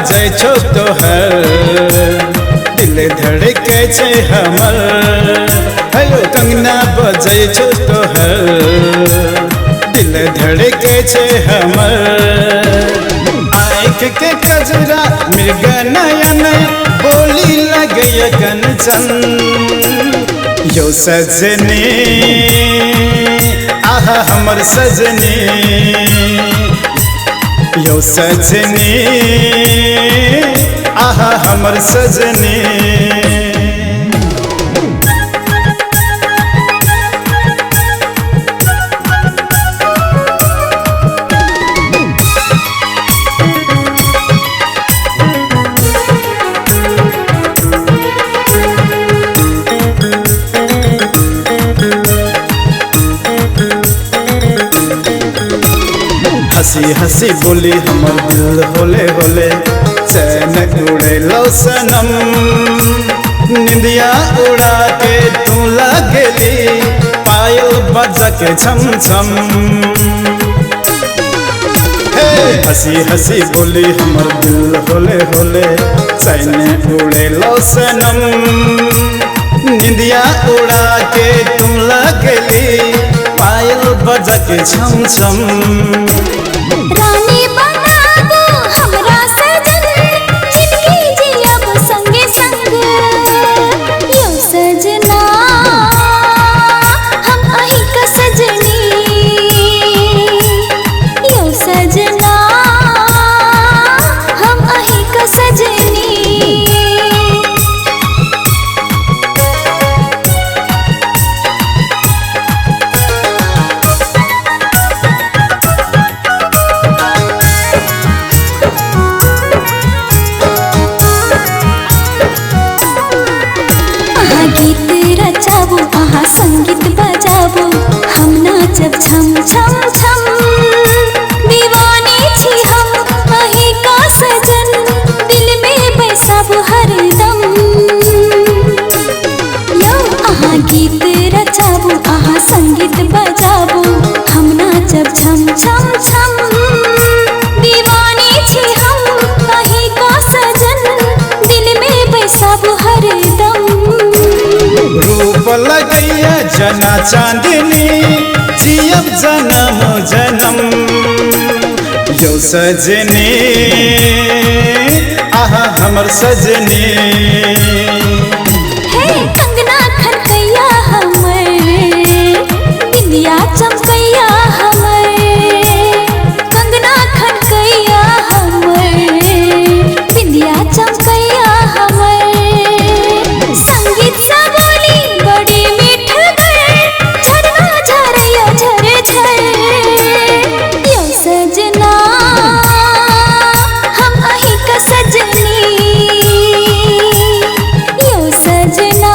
बजे छो तोहर दिल धड़के छे हमर। हेलो कंगना बजे छो तोहर दिल धड़के छे हमर। आँख के कजरा मृग नयन बोली लगे कंचन। यो सजनी आहा हमर सजनी, यो सजनी आहा हमर सजनी। हंसी हंसी बोली हमर दिल होले होले चैन उड़े लो सनम। निंदिया उड़ा के तू लगेली पायल बजा के छम छम। हंसी हंसी बोली हमर दिल होले होले चैन उड़े लो सनम। निंदिया उड़ा के तू लगेली पायल बजा के छम छम। रानी बना दो हमरा सजन जिंदगी जियब संगे संग। यो सजना हम अही का सजनी, यो सजना हम अही का सजनी। गीत रचाबो आहा संगीत बजाबो हम नाचब छम छम छम। दीवानी छी हम अही का सजन दिल में बैसाबो हरदम। यो आहा गीत रचाबो आहा संगीत बजाबो हम नाचब छम छम छम। दीवानी छी हम अही का सजन दिल में बैसाबो हरदम। रूप लगैया जना चांदनी जियब जन्म जन्म। यो सजनी आहा हमर सजनी। हे कंगना खनकैया हमर बिंदिया चमकैया हमर। कंगना खनकैया हमर बिंदिया चमकैया हमर। संगीत सा बोली बड़ी मीठ गर झरना झरैया झर झर। यो सजना हम अही का सजनी, यो सजना।